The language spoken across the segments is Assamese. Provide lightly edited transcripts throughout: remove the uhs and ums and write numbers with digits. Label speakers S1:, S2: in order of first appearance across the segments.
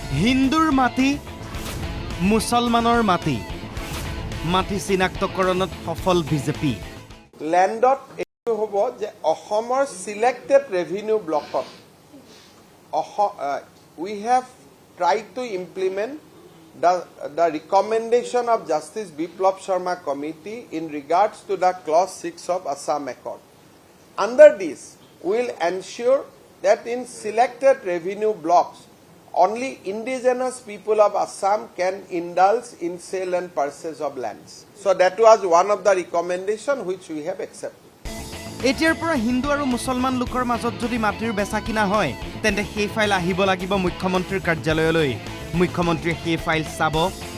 S1: হিন্দুৰ মাটি মুছলমানৰ মাটি মাটি চিনাক্তকৰণত সফল বিজেপি
S2: ল্যান্ডত এইটো হ'ব যে অসমৰ সিলেক্টেড ৰেভিনিউ ব্লকত we have tried to implement the recommendation of Justice Biplab Sharma Committee in regards to the clause 6 of Assam Accord. Under this, we will ensure that in selected revenue blocks, only indigenous people of Assam can indulge in sale and purchase of lands. So that was one of the recommendation which we have accepted.
S1: এতিয়াৰ পৰা হিন্দু আৰু মুছলমান লোকৰ মাজত যদি মাটিৰ বেচা কিনা হয় তেন্তে সেই ফাইল আহিব লাগিব মুখ্যমন্ত্ৰীৰ কাৰ্যালয়লৈ মুখ্যমন্ত্ৰীয়ে সেই ফাইল চাব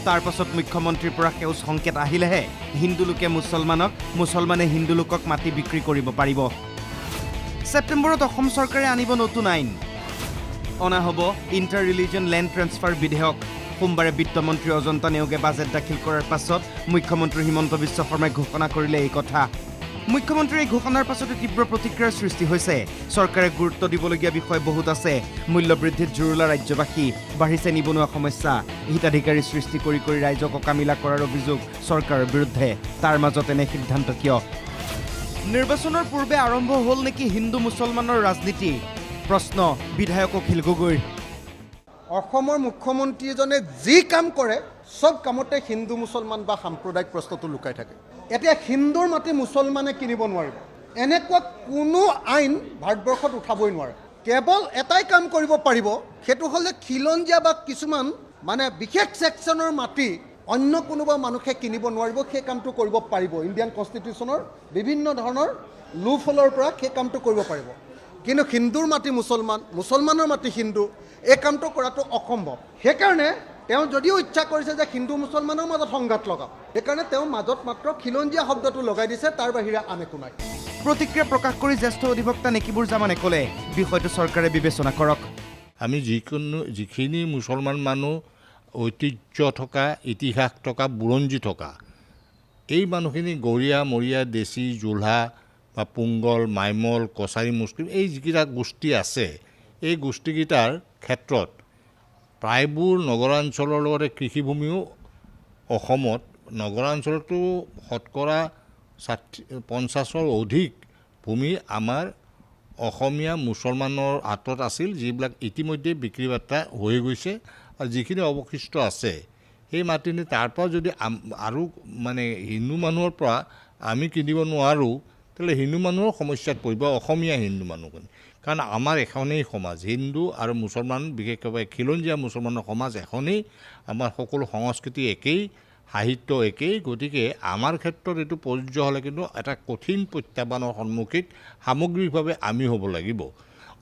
S1: তাৰ পাছত মুখ্যমন্ত্ৰীৰ পৰা সেউজ সংকেত আহিলেহে হিন্দু লোকে মুছলমানক মুছলমানে হিন্দু লোকক মাটি বিক্ৰী কৰিব পাৰিব ছেপ্টেম্বৰত অসম চৰকাৰে আনিব নতুন আইন অনা হ'ব ইণ্টাৰ ৰিলিজন লেণ্ড ট্ৰান্সফাৰ বিধেয়ক সোমবাৰে বিত্তমন্ত্ৰী অজন্তা নেওগে বাজেট দাখিল কৰাৰ পাছত মুখ্যমন্ত্ৰী হিমন্ত বিশ্ব শৰ্মাই ঘোষণা কৰিলে এই কথা মুখ্যমন্ত্ৰীৰ এই ঘোষণাৰ পাছতে তীব্ৰ প্ৰতিক্ৰিয়াৰ সৃষ্টি হৈছে চৰকাৰে গুৰুত্ব দিবলগীয়া বিষয় বহুত আছে মূল্য বৃদ্ধিত জুৰুলা ৰাজ্যবাসী বাঢ়িছে নিবনুৱা সমস্যা হিতাধিকাৰী সৃষ্টি কৰি ৰাইজক অকামিলা কৰাৰ অভিযোগ চৰকাৰৰ বিৰুদ্ধে তাৰ মাজত এনে সিদ্ধান্ত কিয় নিৰ্বাচনৰ পূৰ্বে আৰম্ভ হ'ল নেকি হিন্দু মুছলমানৰ ৰাজনীতি প্ৰশ্ন বিধায়ক অখিল গগৈৰ
S3: অসমৰ মুখ্যমন্ত্ৰীজনে যি কাম কৰে সব কামতে হিন্দু মুছলমান বা সাম্প্ৰদায়িক প্ৰশ্নটো লুকাই থাকে এতিয়া হিন্দুৰ মাটি মুছলমানে কিনিব নোৱাৰিব এনেকুৱা কোনো আইন ভাৰতবৰ্ষত উঠাবই নোৱাৰে কেৱল এটাই কাম কৰিব পাৰিব সেইটো হ'লে খিলঞ্জীয়া বা কিছুমান মানে বিশেষ ছেকশ্যনৰ মাটি অন্য কোনোবা মানুহে কিনিব নোৱাৰিব সেই কামটো কৰিব পাৰিব ইণ্ডিয়ান কনষ্টিটিউশ্যনৰ বিভিন্ন ধৰণৰ লুফলৰ পৰা সেই কামটো কৰিব পাৰিব কিন্তু হিন্দুৰ মাটি মুছলমান মুছলমানৰ মাটি হিন্দু এই কামটো কৰাটো অসম্ভৱ সেইকাৰণে তেওঁ যদিও ইচ্ছা কৰিছে যে হিন্দু মুছলমানৰ মাজত সংঘাত লগাওক সেইকাৰণে তেওঁ মাজত মাত্ৰ খিলঞ্জীয়া শব্দটো লগাই দিছে তাৰ বাহিৰে আন একো নাই
S1: প্ৰতিক্ৰিয়া প্ৰকাশ কৰি জ্যেষ্ঠ অধিবক্তা নেকিবুৰ জামানে ক'লে বিষয়টো চৰকাৰে বিবেচনা কৰক
S4: আমি যিখিনি মুছলমান মানুহ ঐতিহ্য থকা ইতিহাস থকা বুৰঞ্জী থকা এই মানুহখিনি গৰীয়া মৰীয়া দেশী জোলহা বা পুংগল মাইমল কছাৰী মুছলিম এই যিকেইটা গোষ্ঠী আছে এই গোষ্ঠীকেইটাৰ ক্ষেত্ৰত প্ৰায়বোৰ নগৰাঞ্চলৰ লগতে কৃষিভূমিও অসমত নগৰাঞ্চলতো শতকৰা 50-ৰ অধিক ভূমি আমাৰ অসমীয়া মুছলমানৰ হাতত আছিল যিবিলাক ইতিমধ্যে বিক্ৰী বাৰ্তা হৈ গৈছে আৰু যিখিনি অৱশিষ্ট আছে সেই মাটিখিনি তাৰ পৰা যদি আৰু মানে হিন্দু মানুহৰ পৰা আমি কিনিব নোৱাৰোঁ তেতিয়াহ'লে হিন্দু মানুহৰ সমস্যাত পৰিব অসমীয়া হিন্দু মানুহখিনি কাৰণ আমাৰ এখনেই সমাজ হিন্দু আৰু মুছলমান বিশেষভাৱে খিলঞ্জীয়া মুছলমানৰ সমাজ এখনেই আমাৰ সকলো সংস্কৃতি একেই সাহিত্য একেই গতিকে আমাৰ ক্ষেত্ৰত এইটো প্ৰযোজ্য হ'লে কিন্তু এটা কঠিন প্ৰত্যাহ্বানৰ সন্মুখীন সামগ্ৰিকভাৱে আমি হ'ব লাগিব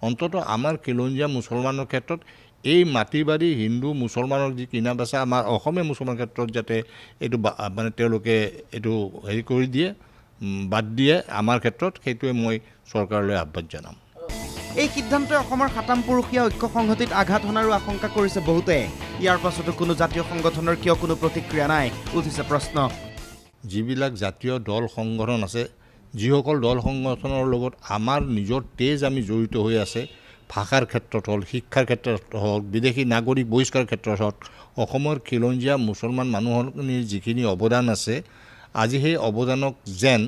S4: অন্ততঃ আমাৰ খিলঞ্জীয়া মুছলমানৰ ক্ষেত্ৰত এই মাটি বাৰী হিন্দু মুছলমানৰ যি কিনা বেচা আমাৰ অসমীয়া মুছলমানৰ ক্ষেত্ৰত যাতে এইটো মানে তেওঁলোকে এইটো হেৰি কৰি দিয়ে বাদ দিয়ে আমাৰ ক্ষেত্ৰত সেইটোৱে মই চৰকাৰলৈ আহ্বান জনাম
S1: এই সিদ্ধান্তই অসমৰ সাতাম পুৰুষীয়া ঐক্য সংহতিত আঘাত হনাৰো আশংকা কৰিছে বহুতে ইয়াৰ পাছতো কোনো জাতীয় সংগঠনৰ কিয় কোনো প্ৰতিক্ৰিয়া নাই উঠিছে প্ৰশ্ন
S4: যিবিলাক জাতীয় দল সংগঠন আছে যিসকল দল সংগঠনৰ লগত আমাৰ নিজৰ তেজ আমি জড়িত হৈ আছে ভাষাৰ ক্ষেত্ৰত হ'ল শিক্ষাৰ ক্ষেত্ৰত হওক বিদেশী নাগৰিক বহিষ্কাৰ ক্ষেত্ৰত হওক অসমৰ খিলঞ্জীয়া মুছলমান মানুহৰ যিখিনি অৱদান আছে আজি সেই অৱদানক যেন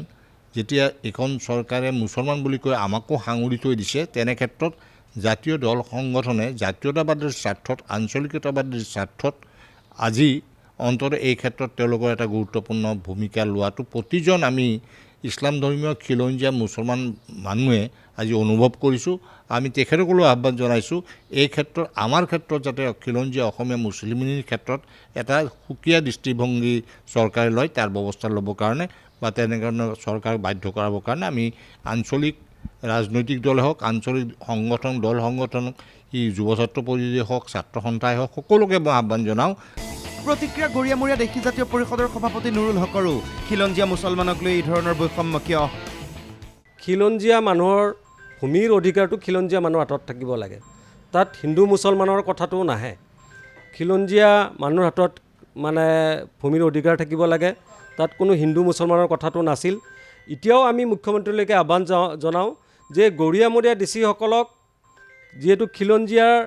S4: যেতিয়া এখন চৰকাৰে মুছলমান বুলি কৈ আমাকো সাঙুৰি থৈ দিছে তেনে ক্ষেত্ৰত জাতীয় দল সংগঠনে জাতীয়তাবাদৰ স্বাৰ্থত আঞ্চলিকতাবাদৰ স্বাৰ্থত আজি অন্তত এই ক্ষেত্ৰত তেওঁলোকৰ এটা গুৰুত্বপূৰ্ণ ভূমিকা লোৱাটো প্ৰতিজন আমি ইছলাম ধৰ্মীয় খিলঞ্জীয়া মুছলমান মানুহে আজি অনুভৱ কৰিছোঁ আমি তেখেতসকলেও আহ্বান জনাইছোঁ এই ক্ষেত্ৰত আমাৰ ক্ষেত্ৰত যাতে খিলঞ্জীয়া অসমীয়া মুছলিমীৰ ক্ষেত্ৰত এটা সুকীয়া দৃষ্টিভংগী চৰকাৰে লয় তাৰ ব্যৱস্থা ল'বৰ কাৰণে বা তেনেধৰণৰ চৰকাৰক বাধ্য কৰাবৰ কাৰণে আমি আঞ্চলিক ৰাজনৈতিক দলে হওক আঞ্চলিক সংগঠন দল সংগঠনক ই যুৱ ছাত্ৰ পৰিষদে হওক ছাত্ৰ সন্থাই হওক সকলোকে মই আহ্বান জনাওঁ
S1: প্ৰতিক্ৰিয়া গৰিয়ামূৰীয়া দেশী জাতীয় পৰিষদৰ সভাপতি নুৰুল হকৰো খিলঞ্জীয়া মুছলমানক লৈ এই ধৰণৰ বৈষম্য কিয়
S5: খিলঞ্জীয়া মানুহৰ ভূমিৰ অধিকাৰটো খিলঞ্জীয়া মানুহৰ হাতত থাকিব লাগে তাত হিন্দু মুছলমানৰ কথাটো নাহে খিলঞ্জীয়া মানুহৰ হাতত মানে ভূমিৰ অধিকাৰ থাকিব লাগে তাত কোনো হিন্দু মুছলমানৰ কথাটো নাছিল এতিয়াও আমি মুখ্যমন্ত্ৰীলৈকে আহ্বান জনাওঁ যে গৰিয়ামূৰীয়া দেশীসকলক যিহেতু খিলঞ্জীয়াৰ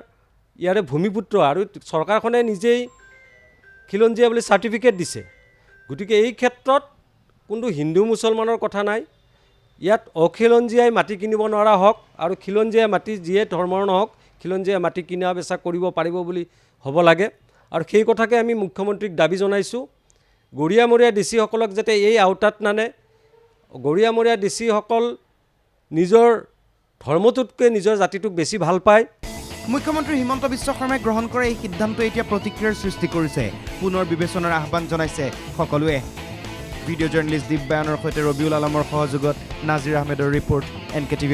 S5: ইয়াৰে ভূমিপুত্ৰ আৰু চৰকাৰখনে নিজেই খিলঞ্জীয়া বুলি চাৰ্টিফিকেট দিছে। গতিকে এই ক্ষেত্ৰত কোনো হিন্দু মুছলমানৰ কথা নাই। ইয়াত অখিলঞ্জীয়াই মাটি কিনিব নোৱাৰা হওক আৰু খিলঞ্জীয়াই মাটি যিয়ে ধৰ্মৰ নহওক খিলঞ্জীয়াই মাটি কিনা বেচা কৰিব পাৰিব বুলি হ'ব লাগে। আৰু সেই কথাকে আমি মুখ্যমন্ত্ৰীক দাবী জনাইছোঁ। গৰিয়ামৰীয়া ডিচিসকলক যাতে এই আওতাত নানে। গৰিয়ামৰীয়া ডিচিসকল নিজৰ ধৰ্মটোতকৈ নিজৰ জাতিটোক বেছি ভাল পায়।
S1: মুখ্যমন্ত্ৰী হিমন্ত বিশ্ব শৰ্মাই গ্ৰহণ কৰা এই সিদ্ধান্তই এতিয়া প্ৰতিক্ৰিয়াৰ সৃষ্টি কৰিছে। পুনৰ বিবেচনাৰ আহ্বান জনাইছে সকলোৱে। ভিডিঅ' জাৰ্নেলিষ্ট দীপ বায়নৰ সৈতে ৰবিউল আলমৰ সহযোগত নাজিৰ আহমেদৰ ৰিপৰ্ট NKTV+।